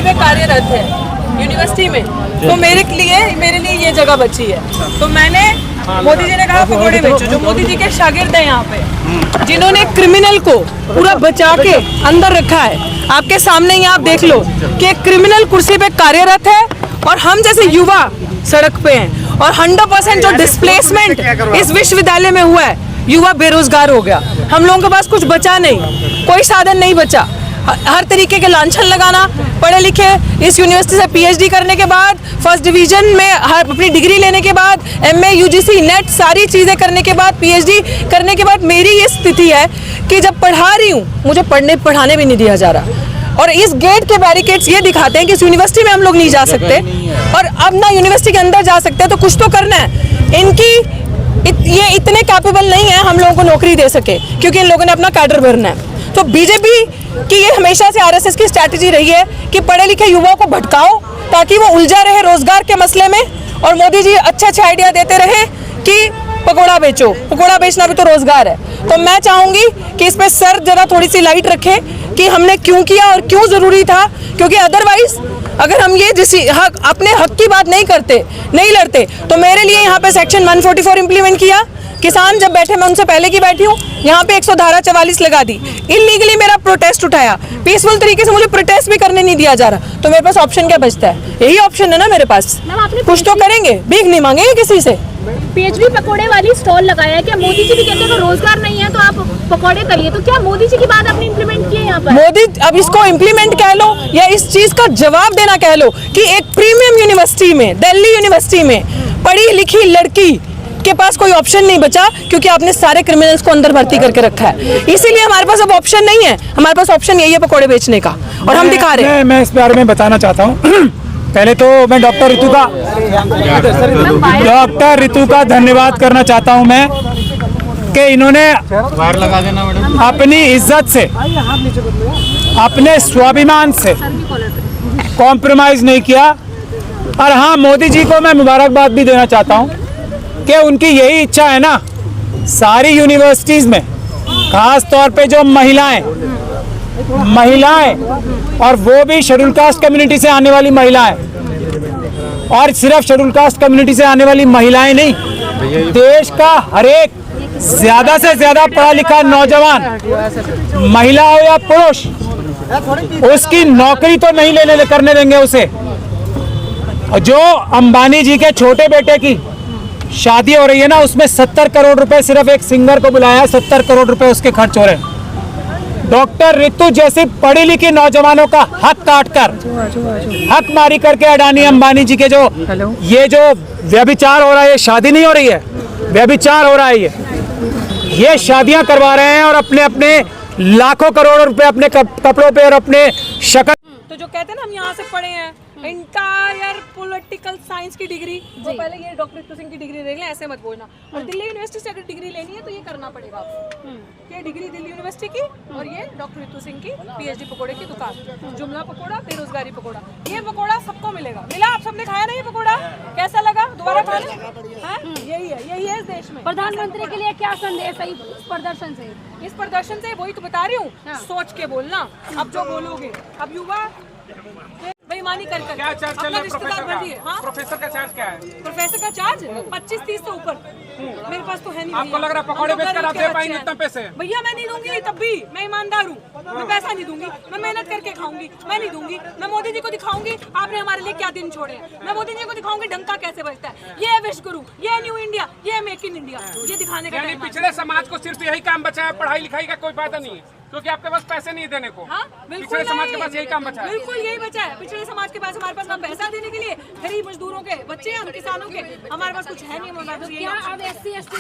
कुर्सी पे कार्यरत है यूनिवर्सिटी में, तो मेरे लिए ये जगह बची है। तो मैंने मोदी जी ने कहा पकौड़े बेचो, जो मोदी जी के शागिर्द हैं यहाँ पे, जिन्होंने क्रिमिनल को पूरा बचा के अंदर रखा है। आपके सामने ही आप देख लो कि एक क्रिमिनल कुर्सी पे कार्यरत है और हम जैसे युवा सड़क पे हैं, और 100% जो डिस्प्लेसमेंट इस विश्वविद्यालय में हुआ है, युवा बेरोजगार हो गया। हम लोगों के पास कुछ बचा नहीं, कोई साधन नहीं बचा। हर तरीके के लांछन लगाना, पढ़े लिखे इस यूनिवर्सिटी से पीएचडी करने के बाद, फर्स्ट डिवीजन में अपनी डिग्री लेने के बाद, एमए यूजीसी नेट सारी चीज़ें करने के बाद, पीएचडी करने के बाद मेरी ये स्थिति है कि जब पढ़ा रही हूँ मुझे पढ़ाने भी नहीं दिया जा रहा। और इस गेट के बैरिकेड्स ये दिखाते हैं कि इस यूनिवर्सिटी में हम लोग नहीं जा सकते, और अब ना यूनिवर्सिटी के अंदर जा सकते हैं। तो कुछ तो करना है। ये इतने कैपेबल नहीं है हम लोगों को नौकरी दे सके, क्योंकि इन लोगों ने अपना कैडर भरना है। तो बीजेपी की ये हमेशा से आरएसएस की स्ट्रैटेजी रही है कि पढ़े लिखे युवाओं को भटकाओ ताकि वो उलझा रहे रोजगार के मसले में, और मोदी जी अच्छे आइडिया देते रहे कि पकोड़ा बेचो, पकोड़ा बेचना भी तो रोजगार है। तो मैं चाहूंगी कि इस पे सर जरा थोड़ी सी लाइट रखे कि हमने क्यों किया और क्यों जरूरी था, क्योंकि अदरवाइज अगर हम ये अपने हक की बात नहीं करते, नहीं लड़ते, तो मेरे लिए यहाँ पे सेक्शन 144 इम्प्लीमेंट किया। किसान जब बैठे, मैं उनसे पहले की बैठी हूँ, यहाँ पे 100 धारा 44 लगा दी। इलीगली मेरा प्रोटेस्ट उठाया, पीसफुल तरीके से मुझे प्रोटेस्ट भी करने नहीं दिया जा रहा। तो मेरे पास ऑप्शन क्या बचता है? यही ऑप्शन है ना मेरे पास, कुछ तो करेंगे, भीख नहीं मांगेंगे किसी से। पीएचडी पकोड़े वाली स्टॉल लगाया है, क्या मोदी जी भी कहते हैं रोजगार नहीं है तो आप पकोड़े करिए, तो क्या मोदी जी की बात आपने इम्प्लीमेंट की है यहाँ पर? मोदी, अब इसको इम्प्लीमेंट कह लो या इस चीज का जवाब देना कह लो कि एक प्रीमियम यूनिवर्सिटी में, दिल्ली यूनिवर्सिटी में पढ़ी लिखी लड़की के पास कोई ऑप्शन नहीं बचा, क्योंकि आपने सारे क्रिमिनल्स को अंदर भर्ती करके रखा है। इसीलिए हमारे पास अब ऑप्शन नहीं है, हमारे पास ऑप्शन यही है पकोड़े बेचने का, और हम दिखा रहे हैं। मैं इस बारे में बताना चाहता हूँ। पहले तो मैं डॉक्टर रितु का धन्यवाद करना चाहता हूँ मैं, कि इन्होंने अपनी इज्जत से, अपने स्वाभिमान से कॉम्प्रोमाइज नहीं किया। और हाँ, मोदी जी को मैं मुबारकबाद भी देना चाहता हूँ कि उनकी यही इच्छा है ना, सारी यूनिवर्सिटीज़ में खास तौर पे जो महिलाएं, और वो भी शेड्यूल कास्ट कम्युनिटी से आने वाली महिलाएं, और सिर्फ शेड्यूल कास्ट कम्युनिटी से आने वाली महिलाएं नहीं, देश का हर एक ज्यादा से ज्यादा पढ़ा लिखा नौजवान, महिला हो या पुरुष, उसकी नौकरी तो नहीं करने देंगे उसे। जो अंबानी जी के छोटे बेटे की शादी हो रही है ना, उसमें 70 करोड़ रुपए सिर्फ एक सिंगर को बुलाया, 70 करोड़ रुपए उसके खर्च हो रहे हैं। डॉक्टर रितु जैसी पढ़ी लिखी नौजवानों का हक काटकर, हक मारी करके अडानी अंबानी जी के ये जो व्यभिचार हो रहा है, ये शादी नहीं हो रही है, व्यभिचार हो रहा है। ये शादियां करवा रहे हैं और अपने अपने लाखों करोड़ रुपए अपने कपड़ों पे और अपने शक्ल। तो जो कहते हैं ना हम यहाँ से पढ़े हैं इंटायर पॉलिटिकल साइंस की डिग्री, तो पहले ये डॉक्टर रितु सिंह की डिग्री देख लें, ऐसे मत बोलना। और दिल्ली यूनिवर्सिटी से अगर डिग्री लेनी है तो ये करना पड़ेगा आपको। ये डिग्री दिल्ली यूनिवर्सिटी की, और ये डॉक्टर रितु सिंह की पीएचडी पकोड़े की दुकान, जुमला पकोड़ा, बेरोजगारी पकोड़ा। ये पकोड़ा सबको मिलेगा, मिला? आप सबने खाया ना ये पकोड़ा? कैसा लगा? दोबारा खा लें? यही है इस देश में। प्रधानमंत्री के लिए क्या संदेश है इस प्रदर्शन से? इस प्रदर्शन से वही तो बता रही हूँ, सोच के बोलना। अब जो बोलोगे, अब युवा बेईमानी कर क्या चार्ज चल रहा है प्रोफेसर का चार्ज क्या है? प्रोफेसर का चार्ज 25-30 से ऊपर। मेरे पास तो है नहीं। आपको लग रहा है पकौड़े बेचकर आप दे पाएंगे इतना पैसे? भैया मैं नहीं दूंगी, तब भी मैं ईमानदार हूँ, मैं पैसा नहीं दूंगी, मैं मेहनत करके खाऊंगी, मैं नहीं दूंगी। मैं मोदी जी को दिखाऊंगी आपने हमारे लिए क्या दिन छोड़े हैं, मैं मोदी जी को दिखाऊंगी डंका कैसे बजता है। ये विश्वगुरु, ये न्यू इंडिया, ये मेक इन इंडिया, ये दिखाने का। पिछड़े समाज को सिर्फ यही काम बचा है, पढ़ाई लिखाई का कोई फायदा नहीं है, क्योंकि आपके पास पैसे नहीं देने को। हाँ, पिछड़े समाज के पास यही काम बचा है। बिल्कुल यही बचा है। पिछड़े समाज के पास हमारे पास ना पैसा देने के लिए, गरीब मजदूरों के बच्चे हैं, किसानों के, हमारे पास कुछ है नहीं। हमारे पास